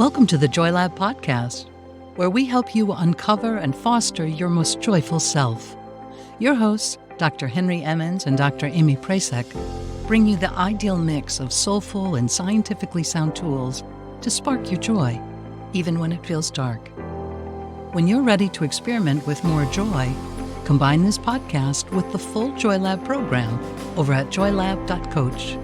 Welcome to the Joy Lab podcast, where we help you uncover and foster your most joyful self. Your hosts, Dr. Henry Emmons and Dr. Amy Prasek, bring you the ideal mix of soulful and scientifically sound tools to spark your joy, even when it feels dark. When you're ready to experiment with more joy, combine this podcast with the full Joy Lab program over at joylab.coach.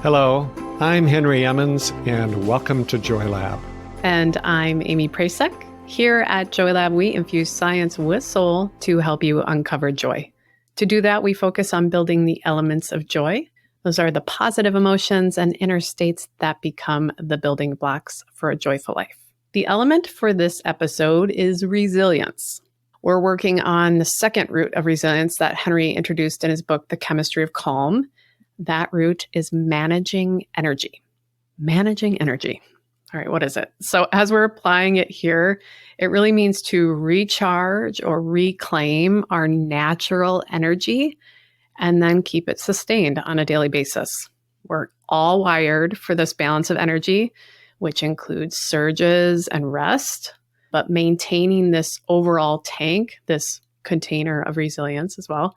Hello, I'm Henry Emmons, and welcome to Joy Lab. And I'm Amy Prasek. Here at Joy Lab, we infuse science with soul to help you uncover joy. To do that, we focus on building the elements of joy. Those are the positive emotions and inner states that become the building blocks for a joyful life. The element for this episode is resilience. We're working on the second root of resilience that Henry introduced in his book, The Chemistry of Calm. That root is managing energy. Managing energy. All right, what is it? So as we're applying it here, it really means to recharge or reclaim our natural energy and then keep it sustained on a daily basis. We're all wired for this balance of energy, which includes surges and rest, but maintaining this overall tank, this container of resilience as well,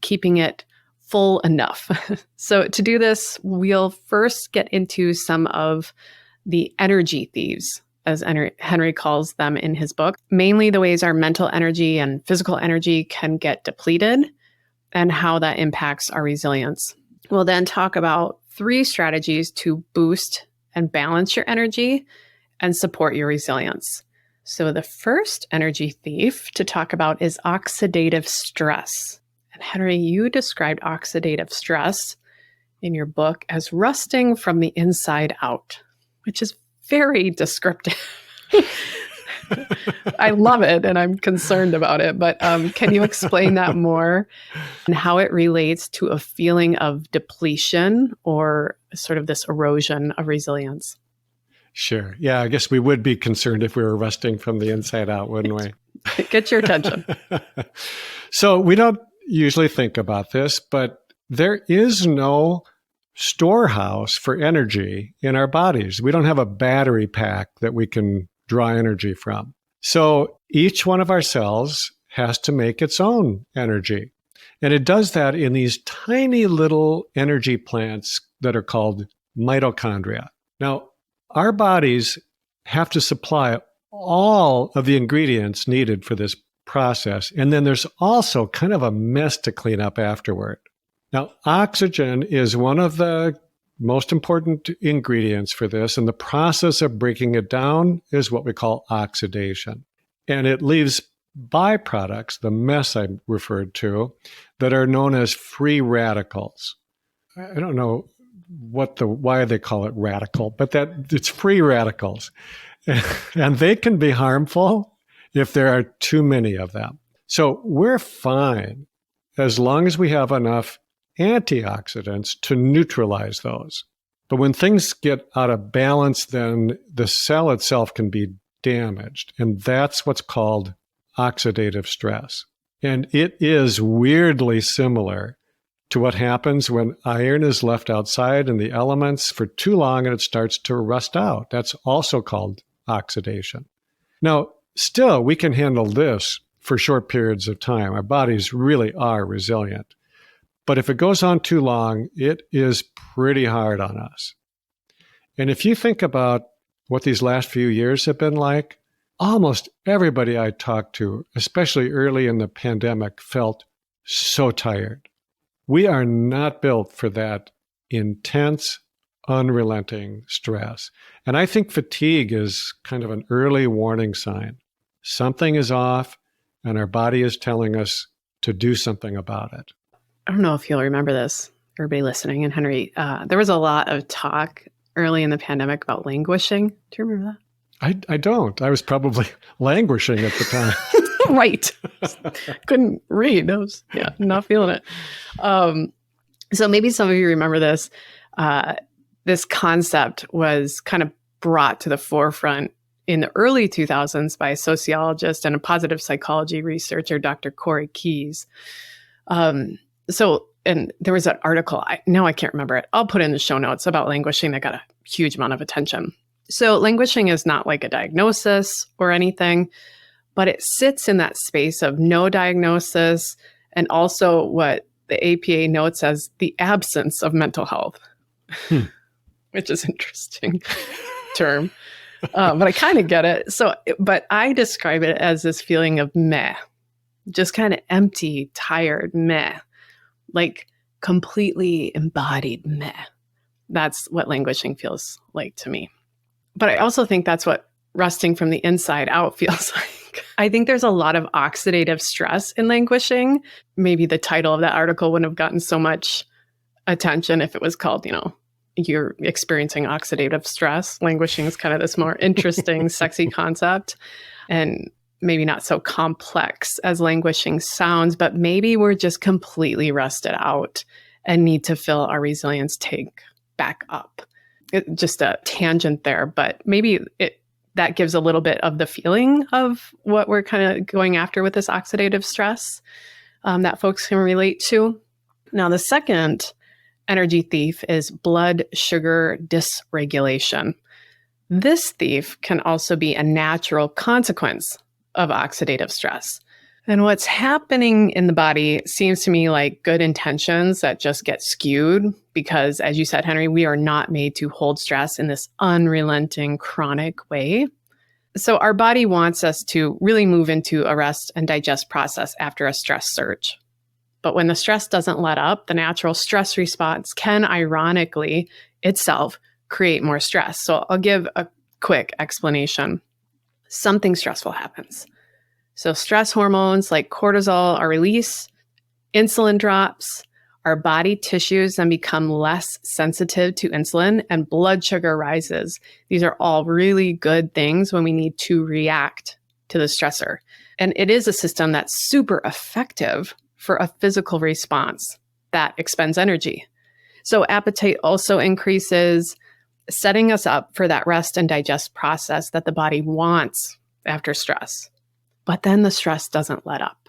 keeping it full enough. So to do this, we'll first get into some of the energy thieves, as Henry calls them in his book, mainly the ways our mental energy and physical energy can get depleted and how that impacts our resilience. We'll then talk about 3 strategies to boost and balance your energy and support your resilience. So the first energy thief to talk about is oxidative stress. And Henry, you described oxidative stress in your book as rusting from the inside out, which is very descriptive. I love it, and I'm concerned about it. But can you explain that more and how it relates to a feeling of depletion or sort of this erosion of resilience? Sure. Yeah, I guess we would be concerned if we were rusting from the inside out, wouldn't we? Get your attention. So we don't usually think about this, but there is no storehouse for energy in our bodies. We don't have a battery pack that we can draw energy from. So each one of our cells has to make its own energy. And it does that in these tiny little energy plants that are called mitochondria. Now, our bodies have to supply all of the ingredients needed for this process. And then there's also kind of a mess to clean up afterward. Now, oxygen is one of the most important ingredients for this, and the process of breaking it down is what we call oxidation. And it leaves byproducts, the mess I referred to, that are known as free radicals. I don't know why they call it radical, but that it's free radicals. And they can be harmful if there are too many of them. So we're fine as long as we have enough antioxidants to neutralize those. But when things get out of balance, then the cell itself can be damaged. And that's what's called oxidative stress. And it is weirdly similar to what happens when iron is left outside in the elements for too long and it starts to rust out. That's also called oxidation. Now, still, we can handle this for short periods of time. Our bodies really are resilient. But if it goes on too long, it is pretty hard on us. And if you think about what these last few years have been like, almost everybody I talked to, especially early in the pandemic, felt so tired. We are not built for that intense, unrelenting stress. And I think fatigue is kind of an early warning sign. Something is off, and our body is telling us to do something about it. I don't know if you'll remember this, everybody listening. And Henry, there was a lot of talk early in the pandemic about languishing. Do you remember that? I don't. I was probably languishing at the time. Right. Couldn't read. I was not feeling it. So maybe some of you remember this. This concept was kind of brought to the forefront in the early 2000s by a sociologist and a positive psychology researcher, Dr. Corey Keyes. And there was an article, now I can't remember it. I'll put it in the show notes about languishing that got a huge amount of attention. So languishing is not like a diagnosis or anything, but it sits in that space of no diagnosis and also what the APA notes as the absence of mental health, which is an interesting term. But I kind of get it. So, but I describe it as this feeling of meh, just kind of empty, tired, meh, like completely embodied meh. That's what languishing feels like to me. But I also think that's what resting from the inside out feels like. I think there's a lot of oxidative stress in languishing. Maybe the title of that article wouldn't have gotten so much attention if it was called, you're experiencing oxidative stress. Languishing is kind of this more interesting, sexy concept, and maybe not so complex as languishing sounds, but maybe we're just completely rusted out and need to fill our resilience tank back up. Just a tangent there, but maybe that gives a little bit of the feeling of what we're kind of going after with this oxidative stress that folks can relate to. Now, the second energy thief is blood sugar dysregulation. This thief can also be a natural consequence of oxidative stress. And what's happening in the body seems to me like good intentions that just get skewed because, as you said, Henry, we are not made to hold stress in this unrelenting, chronic way. So our body wants us to really move into a rest and digest process after a stress surge. But when the stress doesn't let up, the natural stress response can ironically itself create more stress. So I'll give a quick explanation. Something stressful happens. So stress hormones like cortisol are released, insulin drops, our body tissues then become less sensitive to insulin, and blood sugar rises. These are all really good things when we need to react to the stressor. And it is a system that's super effective for a physical response that expends energy. So appetite also increases, setting us up for that rest and digest process that the body wants after stress. But then the stress doesn't let up.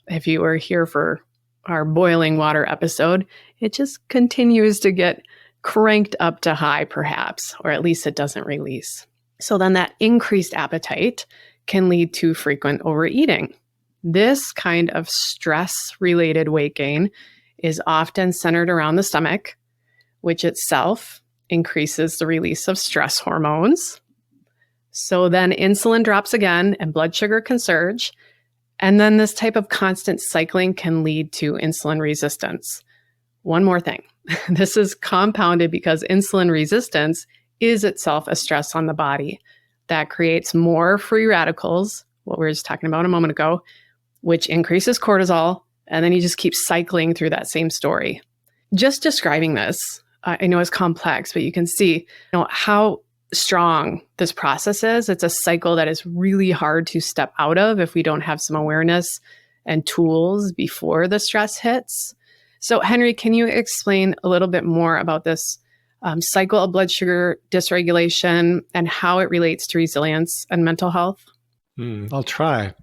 If you were here for our boiling water episode, it just continues to get cranked up to high, perhaps, or at least it doesn't release. So then that increased appetite can lead to frequent overeating. This kind of stress-related weight gain is often centered around the stomach, which itself increases the release of stress hormones. So then insulin drops again and blood sugar can surge. And then this type of constant cycling can lead to insulin resistance. One more thing. This is compounded because insulin resistance is itself a stress on the body that creates more free radicals, what we were just talking about a moment ago, which increases cortisol. And then you just keep cycling through that same story. Just describing this, I know it's complex, but you can see how strong this process is. It's a cycle that is really hard to step out of if we don't have some awareness and tools before the stress hits. So Henry, can you explain a little bit more about this cycle of blood sugar dysregulation and how it relates to resilience and mental health? I'll try.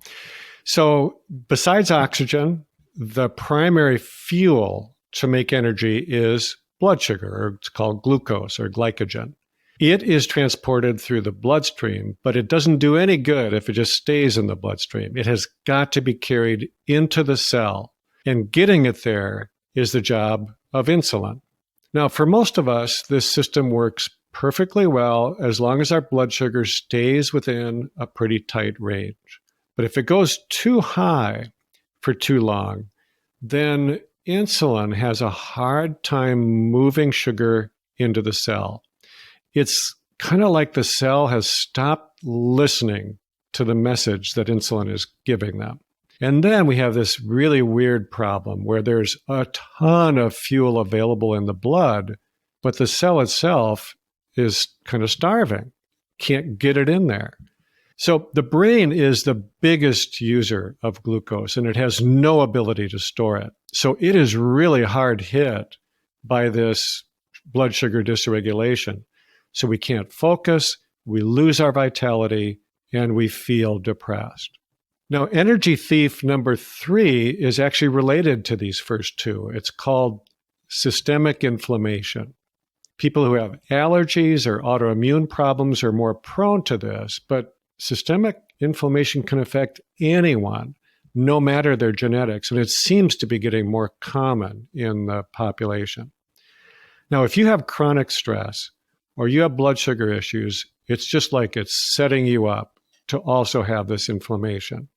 So besides oxygen, the primary fuel to make energy is blood sugar, or it's called glucose or glycogen. It is transported through the bloodstream, but it doesn't do any good if it just stays in the bloodstream. It has got to be carried into the cell, and getting it there is the job of insulin. Now, for most of us, this system works perfectly well as long as our blood sugar stays within a pretty tight range. But if it goes too high for too long, then insulin has a hard time moving sugar into the cell. It's kind of like the cell has stopped listening to the message that insulin is giving them. And then we have this really weird problem where there's a ton of fuel available in the blood, but the cell itself is kind of starving, can't get it in there. So the brain is the biggest user of glucose, and it has no ability to store it. So it is really hard hit by this blood sugar dysregulation. So we can't focus, we lose our vitality, and we feel depressed. Now, energy thief number 3 is actually related to these first two. It's called systemic inflammation. People who have allergies or autoimmune problems are more prone to this, but systemic inflammation can affect anyone, no matter their genetics, and it seems to be getting more common in the population. Now, if you have chronic stress or you have blood sugar issues, it's just like it's setting you up to also have this inflammation.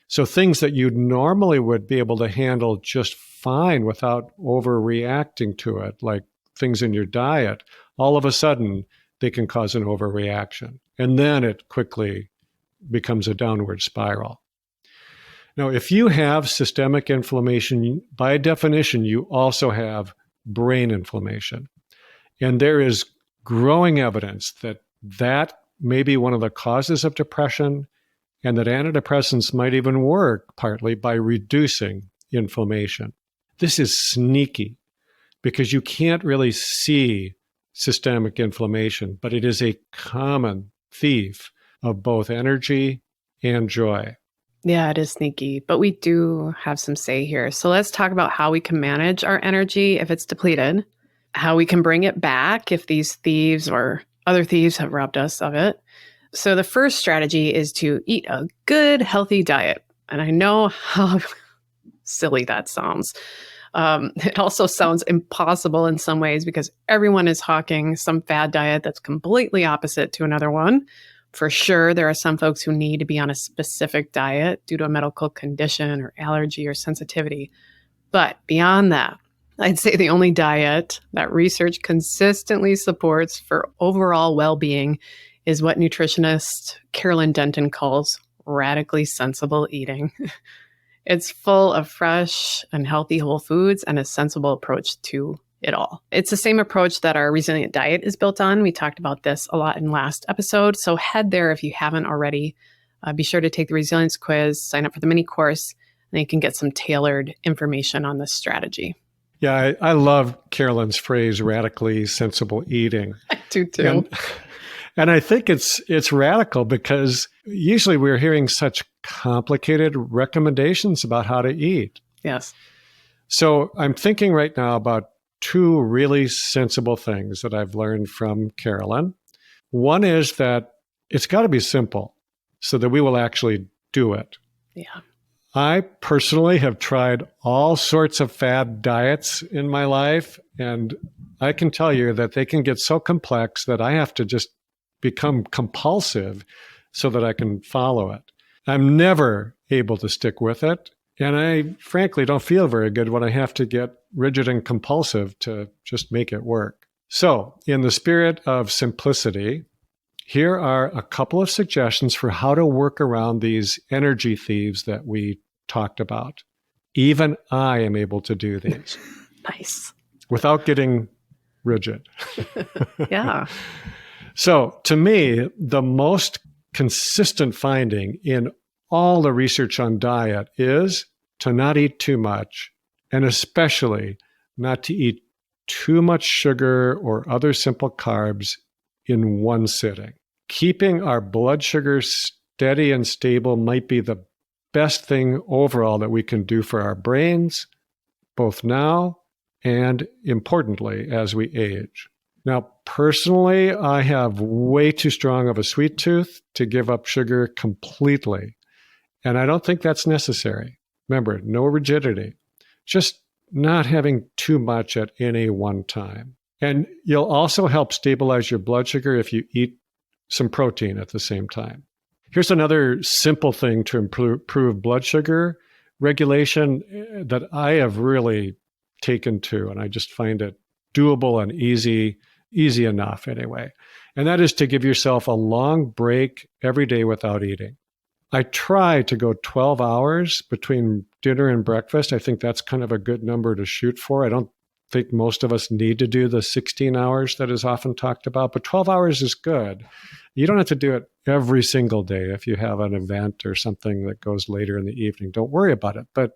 So things that you normally would be able to handle just fine without overreacting to it, like things in your diet, all of a sudden they can cause an overreaction. And then it quickly becomes a downward spiral. Now, if you have systemic inflammation, by definition, you also have brain inflammation. And there is growing evidence that that may be one of the causes of depression, and that antidepressants might even work partly by reducing inflammation. This is sneaky because you can't really see systemic inflammation, but it is a common thief of both energy and joy. Yeah, it is sneaky, but we do have some say here. So let's talk about how we can manage our energy if it's depleted, how we can bring it back if these thieves or other thieves have robbed us of it. So the first strategy is to eat a good, healthy diet. And I know how silly that sounds. It also sounds impossible in some ways because everyone is hawking some fad diet that's completely opposite to another one. For sure, there are some folks who need to be on a specific diet due to a medical condition or allergy or sensitivity. But beyond that, I'd say the only diet that research consistently supports for overall well-being is what nutritionist Carolyn Denton calls radically sensible eating. It's full of fresh and healthy whole foods and a sensible approach to it all. It's the same approach that our resilient diet is built on. We talked about this a lot in last episode. So head there if you haven't already. Be sure to take the resilience quiz, sign up for the mini course, and you can get some tailored information on this strategy. Yeah, I love Carolyn's phrase, radically sensible eating. I do too. And I think it's radical because usually we're hearing such complicated recommendations about how to eat. Yes. So I'm thinking right now about two really sensible things that I've learned from Carolyn. One is that it's got to be simple so that we will actually do it. Yeah. I personally have tried all sorts of fad diets in my life, and I can tell you that they can get so complex that I have to just become compulsive so that I can follow it. I'm never able to stick with it. And I frankly don't feel very good when I have to get rigid and compulsive to just make it work. So, in the spirit of simplicity, here are a couple of suggestions for how to work around these energy thieves that we talked about. Even I am able to do these. Nice. Without getting rigid. Yeah. So, to me, the most consistent finding in all the research on diet is to not eat too much, and especially not to eat too much sugar or other simple carbs in one sitting. Keeping our blood sugar steady and stable might be the best thing overall that we can do for our brains, both now and importantly as we age. Now, personally, I have way too strong of a sweet tooth to give up sugar completely. And I don't think that's necessary. Remember, no rigidity, just not having too much at any one time. And you'll also help stabilize your blood sugar if you eat some protein at the same time. Here's another simple thing to improve blood sugar regulation that I have really taken to, and I just find it doable and easy enough anyway. And that is to give yourself a long break every day without eating. I try to go 12 hours between dinner and breakfast. I think that's kind of a good number to shoot for. I don't think most of us need to do the 16 hours that is often talked about, but 12 hours is good. You don't have to do it every single day if you have an event or something that goes later in the evening. Don't worry about it. But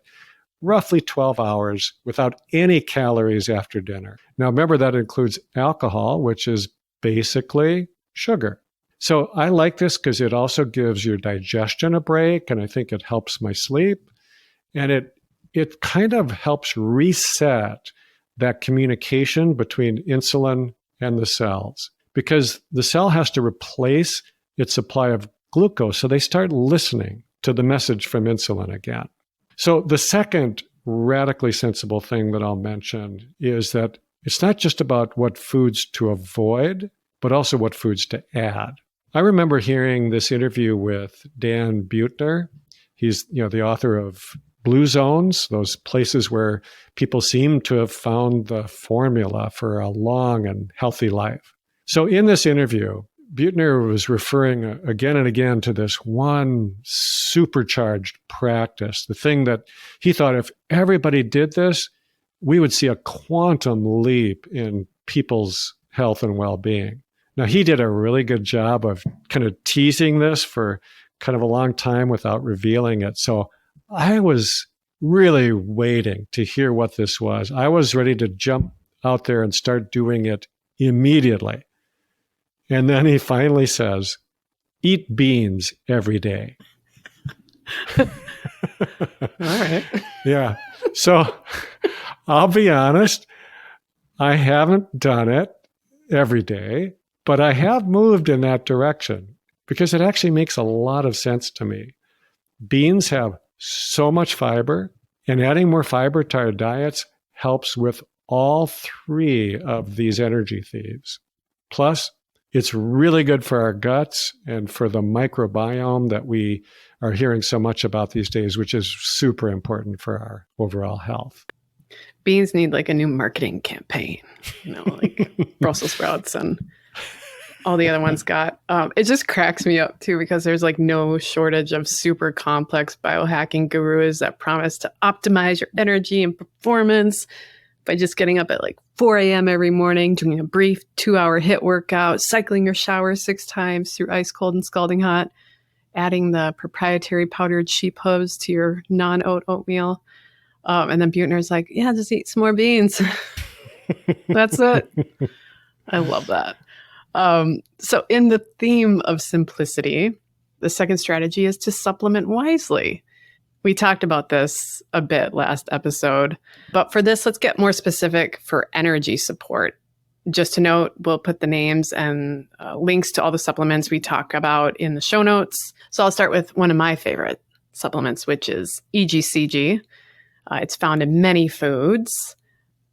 roughly 12 hours without any calories after dinner. Now, remember that includes alcohol, which is basically sugar. So I like this because it also gives your digestion a break, and I think it helps my sleep. And it kind of helps reset that communication between insulin and the cells, because the cell has to replace its supply of glucose. So they start listening to the message from insulin again. So the second radically sensible thing that I'll mention is that it's not just about what foods to avoid, but also what foods to add. I remember hearing this interview with Dan Buettner. He's, the author of Blue Zones, those places where people seem to have found the formula for a long and healthy life. So in this interview, Buettner was referring again and again to this one supercharged practice, the thing that he thought if everybody did this, we would see a quantum leap in people's health and well-being. Now, he did a really good job of kind of teasing this for kind of a long time without revealing it. So I was really waiting to hear what this was. I was ready to jump out there and start doing it immediately. And then he finally says, eat beans every day. All right. Yeah. So I'll be honest, I haven't done it every day, but I have moved in that direction because it actually makes a lot of sense to me. Beans have so much fiber, and adding more fiber to our diets helps with all three of these energy thieves. Plus, it's really good for our guts and for the microbiome that we are hearing so much about these days, which is super important for our overall health. Beans need like a new marketing campaign, like Brussels sprouts and all the other ones got. It just cracks me up too, because there's like no shortage of super complex biohacking gurus that promise to optimize your energy and performance by just getting up at like 4 a.m. every morning, doing a brief 2-hour HIIT workout, cycling your shower 6 times through ice cold and scalding hot, adding the proprietary powdered sheep hooves to your non-oat oatmeal. And then Buettner's like, yeah, just eat some more beans. That's it. I love that. So in the theme of simplicity, the second strategy is to supplement wisely. We talked about this a bit last episode, but for this, let's get more specific for energy support. Just to note, we'll put the names and links to all the supplements we talk about in the show notes. So I'll start with one of my favorite supplements, which is EGCG. It's found in many foods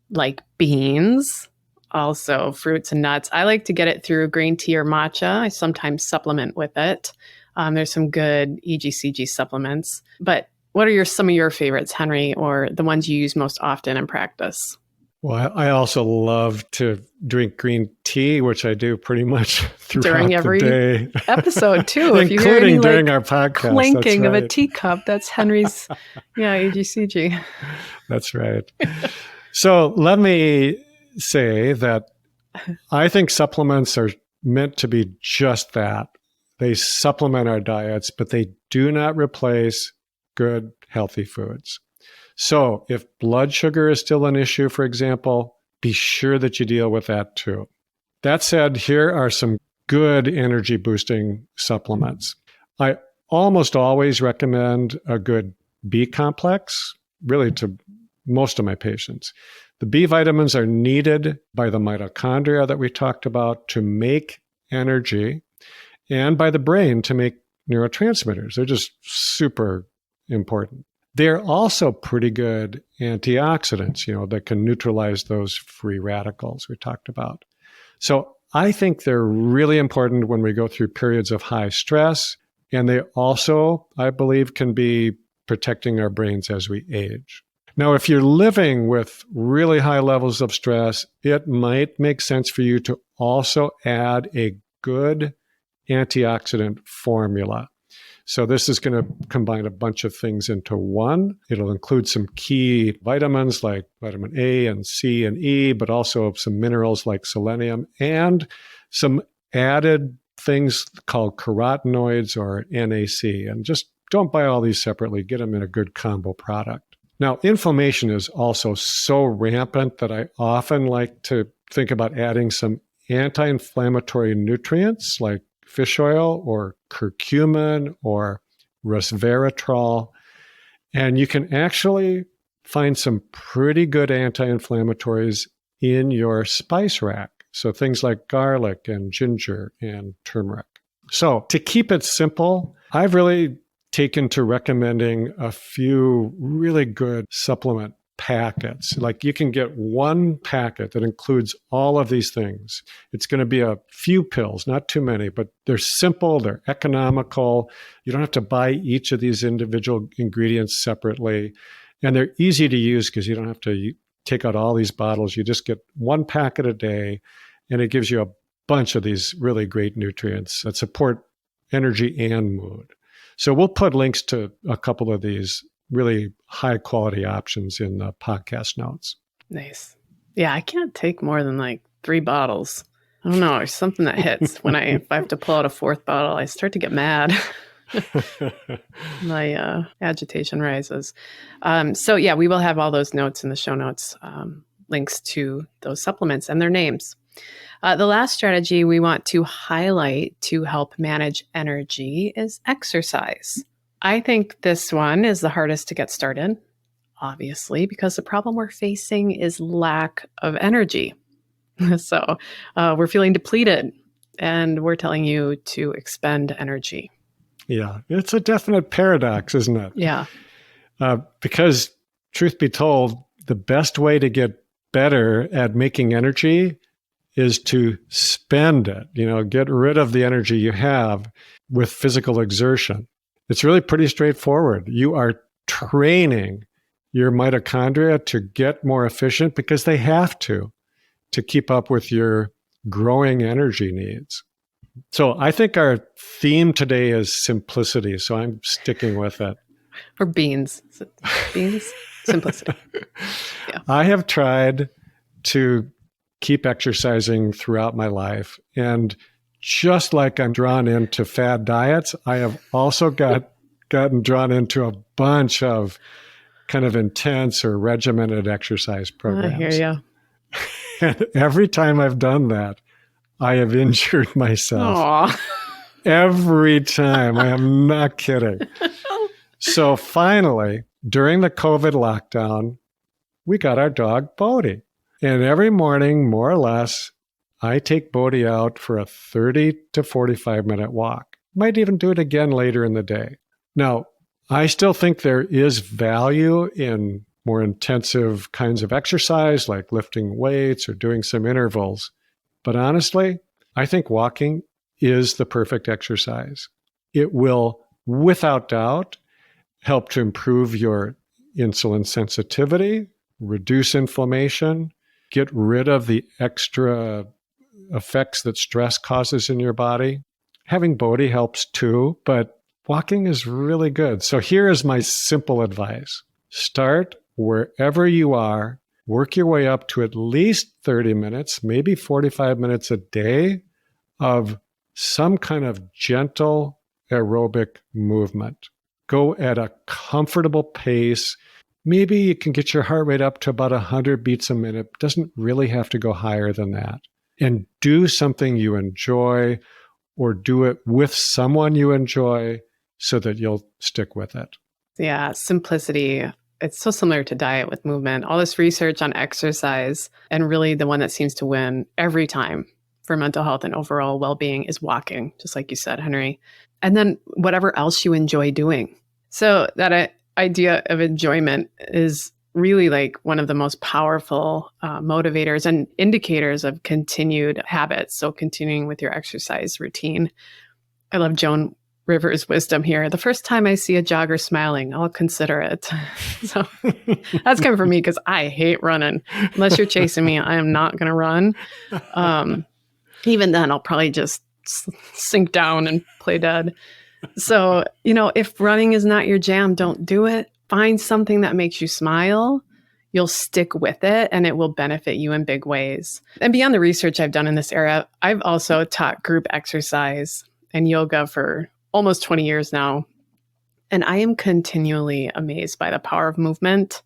like beans, also fruits and nuts. I like to get it through green tea or matcha. I sometimes supplement with it. There's some good EGCG supplements. But what are some of your favorites, Henry, or the ones you use most often in practice? Well, I also love to drink green tea, which I do pretty much throughout during every the day. Episode too. If you hear any, during our podcast. Clanking that's right. of a teacup, that's Henry's EGCG. That's right. So let me say that I think supplements are meant to be just that. They supplement our diets, but they do not replace good, healthy foods. So if blood sugar is still an issue, for example, be sure that you deal with that too. That said, here are some good energy boosting supplements. I almost always recommend a good B complex, really to most of my patients. The B vitamins are needed by the mitochondria that we talked about to make energy and by the brain to make neurotransmitters. They're just super important. They're also pretty good antioxidants, that can neutralize those free radicals we talked about. So I think they're really important when we go through periods of high stress. And they also, I believe, can be protecting our brains as we age. Now, if you're living with really high levels of stress, it might make sense for you to also add a good antioxidant formula. So this is going to combine a bunch of things into one. It'll include some key vitamins like vitamin A and C and E, but also some minerals like selenium and some added things called carotenoids or NAC. And just don't buy all these separately. Get them in a good combo product. Now, inflammation is also so rampant that I often like to think about adding some anti-inflammatory nutrients like fish oil or curcumin or resveratrol. And you can actually find some pretty good anti-inflammatories in your spice rack. So things like garlic and ginger and turmeric. So to keep it simple, I've really taken to recommending a few really good supplement packets. Like you can get one packet that includes all of these things. It's going to be a few pills, not too many, but they're simple, they're economical. You don't have to buy each of these individual ingredients separately. And they're easy to use because you don't have to take out all these bottles. You just get one packet a day, and it gives you a bunch of these really great nutrients that support energy and mood. So we'll put links to a couple of these really high quality options in the podcast notes. Nice. Yeah, I can't take more than like 3 bottles. I don't know. There's something that hits when if I have to pull out a 4th bottle, I start to get mad. My agitation rises. So yeah, we will have all those notes in the show notes, links to those supplements and their names. The last strategy we want to highlight to help manage energy is exercise. I think this one is the hardest to get started, obviously, because the problem we're facing is lack of energy. So we're feeling depleted, and we're telling you to expend energy. Yeah, it's a definite paradox, isn't it? Yeah. Because truth be told, the best way to get better at making energy is to spend it, get rid of the energy you have with physical exertion. It's really pretty straightforward. You are training your mitochondria to get more efficient because they have to keep up with your growing energy needs. So I think our theme today is simplicity. So I'm sticking with it. Or beans. Beans? Simplicity. Yeah. I have tried to keep exercising throughout my life. And just like I'm drawn into fad diets, I have also gotten drawn into a bunch of kind of intense or regimented exercise programs. I hear you. And every time I've done that, I have injured myself. Aww. Every time. I am not kidding. So finally, during the COVID lockdown, we got our dog, Bodhi. And every morning, more or less, I take Bodhi out for a 30 to 45-minute walk. Might even do it again later in the day. Now, I still think there is value in more intensive kinds of exercise, like lifting weights or doing some intervals. But honestly, I think walking is the perfect exercise. It will, without doubt, help to improve your insulin sensitivity, reduce inflammation, get rid of the extra effects that stress causes in your body. Having Bodhi helps too, but walking is really good. So here is my simple advice. Start wherever you are. Work your way up to at least 30 minutes, maybe 45 minutes a day of some kind of gentle aerobic movement. Go at a comfortable pace. Maybe you can get your heart rate up to about 100 beats a minute. Doesn't really have to go higher than that. And do something you enjoy, or do it with someone you enjoy so that you'll stick with it. Yeah, simplicity. It's so similar to diet with movement. All this research on exercise, and really the one that seems to win every time for mental health and overall well-being is walking, just like you said, Henry. And then whatever else you enjoy doing. So that idea of enjoyment is really like one of the most powerful motivators and indicators of continued habits. So continuing with your exercise routine. I love Joan Rivers' wisdom here. The first time I see a jogger smiling, I'll consider it. So that's coming from me because I hate running. Unless you're chasing me, I am not going to run. Even then, I'll probably just sink down and play dead. So, if running is not your jam, don't do it. Find something that makes you smile. You'll stick with it and it will benefit you in big ways. And beyond the research I've done in this area, I've also taught group exercise and yoga for almost 20 years now. And I am continually amazed by the power of movement,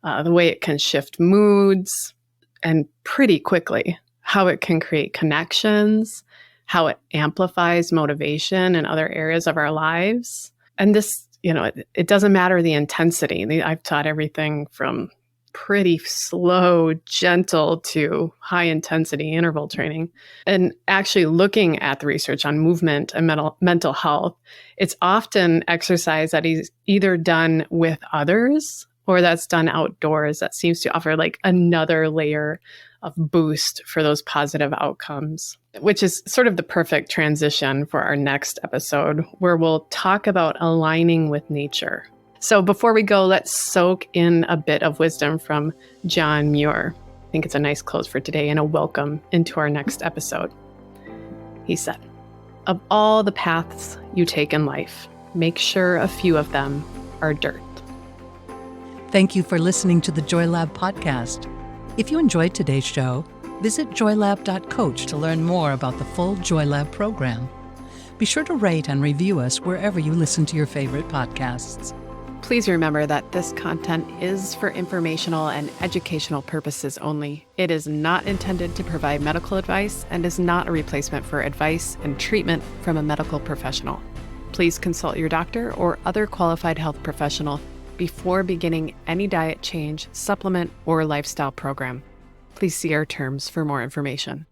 the way it can shift moods, and pretty quickly, how it can create connections, how it amplifies motivation in other areas of our lives. And this, it doesn't matter the intensity. I've taught everything from pretty slow, gentle to high intensity interval training. And actually looking at the research on movement and mental health, it's often exercise that is either done with others or that's done outdoors that seems to offer like another layer of boost for those positive outcomes, which is sort of the perfect transition for our next episode, where we'll talk about aligning with nature. So before we go, let's soak in a bit of wisdom from John Muir. I think it's a nice close for today and a welcome into our next episode. He said, "Of all the paths you take in life, make sure a few of them are dirt." Thank you for listening to the Joy Lab podcast. If you enjoyed today's show, visit joylab.coach to learn more about the full Joy Lab program. Be sure to rate and review us wherever you listen to your favorite podcasts. Please remember that this content is for informational and educational purposes only. It is not intended to provide medical advice and is not a replacement for advice and treatment from a medical professional. Please consult your doctor or other qualified health professional before beginning any diet change, supplement, or lifestyle program. Please see our terms for more information.